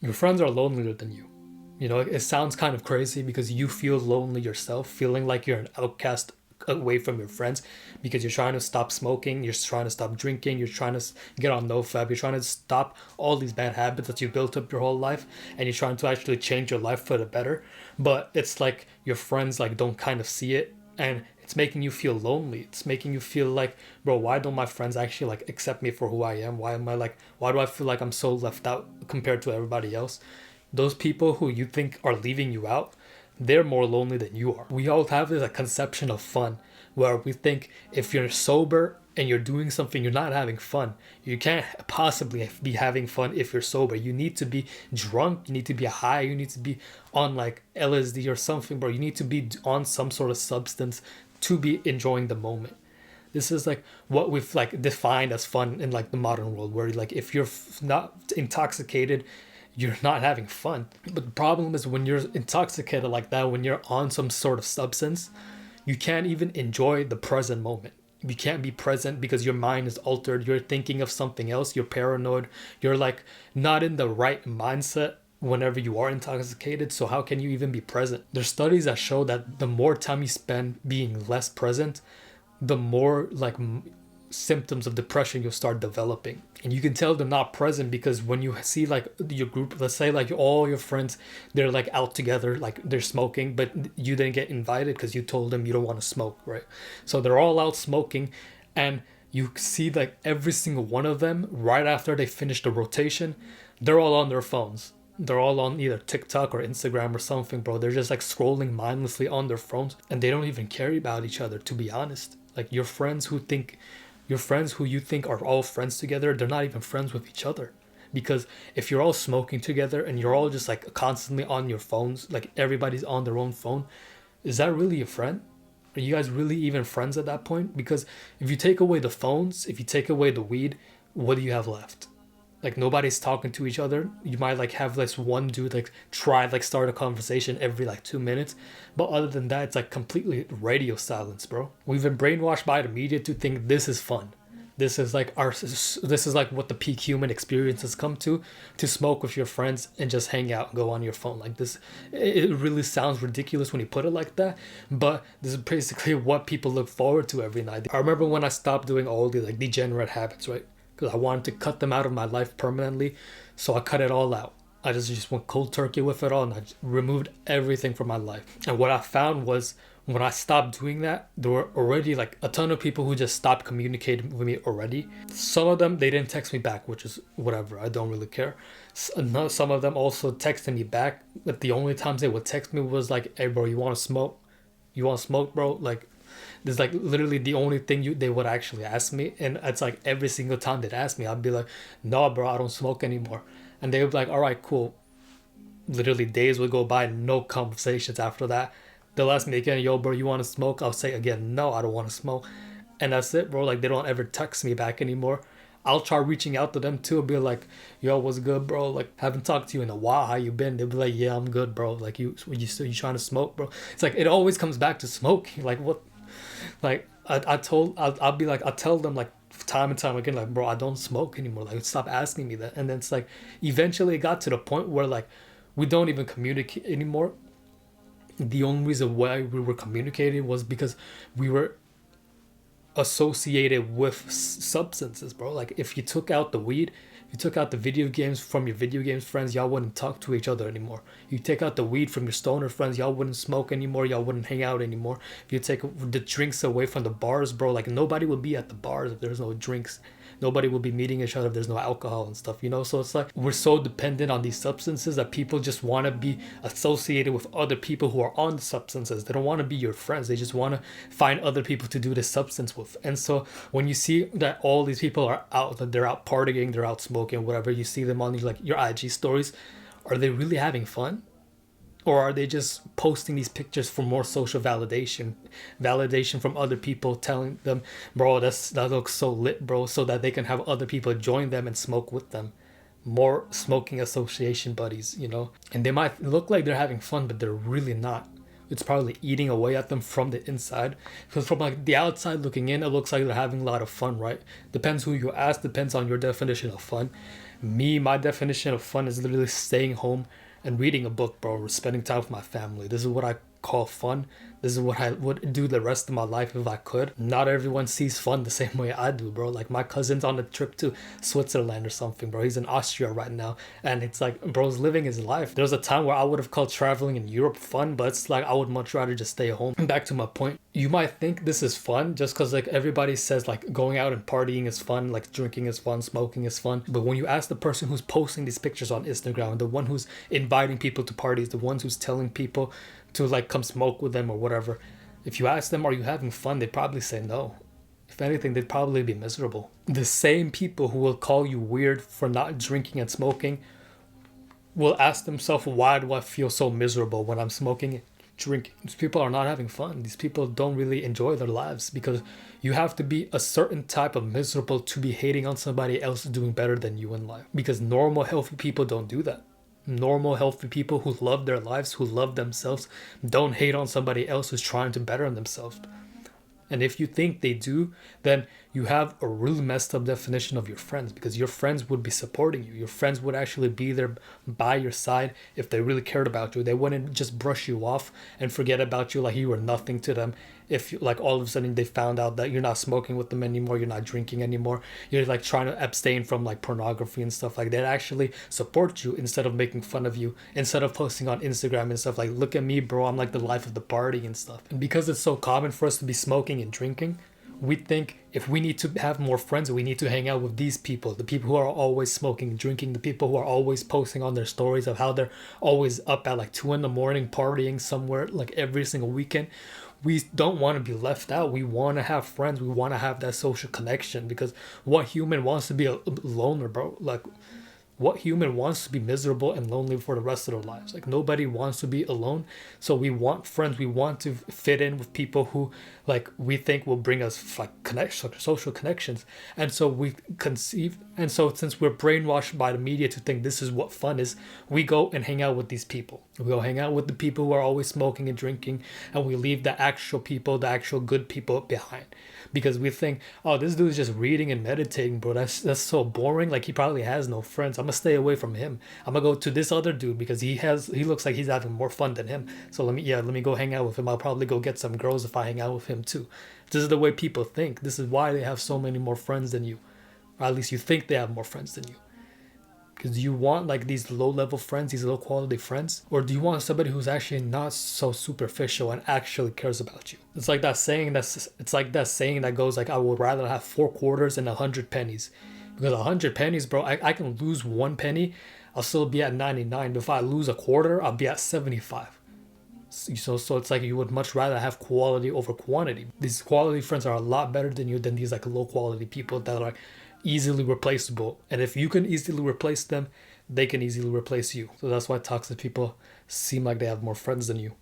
Your friends are lonelier than you. You know, it sounds kind of crazy because you feel lonely yourself, feeling like you're an outcast away from your friends because you're trying to stop smoking, you're trying to stop drinking, you're trying to get on nofap, you're trying to stop all these bad habits that you built up your whole life, and you're trying to actually change your life for the better. But it's like your friends like don't kind of see it, and it's making you feel lonely. It's making you feel like, bro, why don't my friends actually like accept me for who I am? Why do I feel like I'm so left out compared to everybody else? Those people who you think are leaving you out, they're more lonely than you are. We all have this conception of fun where we think if you're sober and you're doing something, you're not having fun. You can't possibly be having fun if you're sober. You need to be drunk, you need to be high, you need to be on like LSD or something, bro. You need to be on some sort of substance to be enjoying the moment. This is like what we've like defined as fun in like the modern world, where like if you're not intoxicated, you're not having fun. But the problem is when you're intoxicated like that, when you're on some sort of substance, you can't even enjoy the present moment. You can't be present because your mind is altered. You're thinking of something else. You're paranoid. You're like not in the right mindset whenever you are intoxicated. So how can you even be present? There's studies that show that the more time you spend being less present, the more like symptoms of depression you'll start developing. And you can tell they're not present because when you see like your group, let's say like all your friends, they're like out together, like they're smoking, but you didn't get invited because you told them you don't want to smoke, right? So they're all out smoking, and you see like every single one of them right after they finish the rotation, they're all on their phones. They're all on either TikTok or Instagram or something, bro. They're just like scrolling mindlessly on their phones, and they don't even care about each other, to be honest. Like your friends who you think are all friends together, they're not even friends with each other. Because if you're all smoking together and you're all just like constantly on your phones, like everybody's on their own phone, is that really a friend? Are you guys really even friends at that point? Because if you take away the phones, if you take away the weed, what do you have left? Like nobody's talking to each other. You might like have this one dude like try like start a conversation every like 2 minutes, but other than that, it's like completely radio silence, bro. We've been brainwashed by the media to think this is fun. This is like what the peak human experience has come to smoke with your friends and just hang out and go on your phone like this. It really sounds ridiculous when you put it like that, but this is basically what people look forward to every night. I remember when I stopped doing all the like degenerate habits, right? Because I wanted to cut them out of my life permanently, so I cut it all out. I just went cold turkey with it all, and I removed everything from my life. And what I found was when I stopped doing that, there were already like a ton of people who just stopped communicating with me already. Some of them, they didn't text me back, which is whatever. I don't really care. Some of them also texted me back, but the only times they would text me was like, "Hey, bro, you want to smoke? You want to smoke, bro?" Like, this is like literally the only thing they would actually ask me, and it's like every single time they'd ask me, I'd be like, "No, bro, I don't smoke anymore," and they would be like, "All right, cool." Literally days would go by, no conversations after that. They'll ask me again, "Yo, bro, you want to smoke?" I'll say again, "No, I don't want to smoke," and that's it, bro. Like they don't ever text me back anymore. I'll try reaching out to them too, be like, "Yo, what's good, bro? Like, haven't talked to you in a while. How you been?" They'll be like, "Yeah, I'm good, bro. Like, you trying to smoke, bro?" It's like it always comes back to smoking. Like, what? Like I'll be like I'll tell them like time and time again like, "Bro, I don't smoke anymore. Like stop asking me that." And then it's like eventually it got to the point where like we don't even communicate anymore. The only reason why we were communicating was because we were associated with substances, bro. Like if you took out the weed, if you took out the video games from your video games friends, y'all wouldn't talk to each other anymore. You take out the weed from your stoner friends, y'all wouldn't smoke anymore, y'all wouldn't hang out anymore. If you take the drinks away from the bars, bro, like nobody would be at the bars if there's no drinks. Nobody will be meeting each other if there's no alcohol and stuff, you know? So it's like we're so dependent on these substances that people just want to be associated with other people who are on the substances. They don't want to be your friends. They just want to find other people to do this substance with. And so when you see that all these people are out, that they're out partying, they're out smoking, whatever, you see them on these, like your IG stories, are they really having fun? Or are they just posting these pictures for more social validation from other people telling them, "Bro, that looks so lit, bro," so that they can have other people join them and smoke with them? More smoking association buddies, you know? And they might look like they're having fun, but they're really not. It's probably eating away at them from the inside. Because from like the outside looking in, it looks like they're having a lot of fun, right? Depends who you ask, depends on your definition of fun. Me, my definition of fun is literally staying home and reading a book, bro, or spending time with my family. This is what I call fun. This is what I would do the rest of my life if I could. Not everyone sees fun the same way I do, bro. Like my cousin's on a trip to Switzerland or something, bro. He's in Austria right now. And it's like, bro's living his life. There was a time where I would have called traveling in Europe fun, but it's like I would much rather just stay home. Back to my point. You might think this is fun just because like everybody says like going out and partying is fun, like drinking is fun, smoking is fun. But when you ask the person who's posting these pictures on Instagram, the one who's inviting people to parties, the ones who's telling people to like come smoke with them or whatever, if you ask them, are you having fun? They'd probably say no. If anything, they'd probably be miserable. The same people who will call you weird for not drinking and smoking will ask themselves, why do I feel so miserable when I'm smoking and drinking? These people are not having fun. These people don't really enjoy their lives, because you have to be a certain type of miserable to be hating on somebody else doing better than you in life. Because normal, healthy people don't do that. Normal, healthy people who love their lives, who love themselves, don't hate on somebody else who's trying to better themselves. And if you think they do, then you have a really messed up definition of your friends, because your friends would be supporting you. Your friends would actually be there by your side if they really cared about you. They wouldn't just brush you off and forget about you like you were nothing to them. If you, like all of a sudden they found out that you're not smoking with them anymore, you're not drinking anymore, you're like trying to abstain from like pornography and stuff like that, actually support you instead of making fun of you, instead of posting on Instagram and stuff like, look at me, bro, I'm like the life of the party and stuff. And because it's so common for us to be smoking and drinking, we think if we need to have more friends, we need to hang out with these people, the people who are always smoking and drinking, the people who are always posting on their stories of how they're always up at like 2 a.m. partying somewhere like every single weekend. We don't want to be left out. We want to have friends. We want to have that social connection, because what human wants to be a loner, bro? Like, what human wants to be miserable and lonely for the rest of their lives? Like, nobody wants to be alone. So we want friends. We want to fit in with people who like we think will bring us like connection, social connections. And so we conceive, and so since we're brainwashed by the media to think this is what fun is, we go and hang out with these people. We go hang out with the people who are always smoking and drinking, and we leave the actual people, the actual good people behind, because we think, oh, this dude's just reading and meditating, bro. That's so boring. Like, he probably has no friends. I'm gonna stay away from him. I'm gonna go to this other dude because he looks like he's having more fun than him. So let me go hang out with him. I'll probably go get some girls if I hang out with him too. This is the way people think. This is why they have so many more friends than you, or at least you think they have more friends than you. Because do you want like these low level friends, these low quality friends? Or do you want somebody who's actually not so superficial and actually cares about you? It's like that saying that goes like, I would rather have 4 quarters than 100 pennies. Because 100 pennies, bro, I can lose 1 penny, I'll still be at 99. But if I lose a quarter, I'll be at 75. So it's like you would much rather have quality over quantity. These quality friends are a lot better than you than these like low quality people that are easily replaceable. And if you can easily replace them, they can easily replace you. So that's why toxic people seem like they have more friends than you.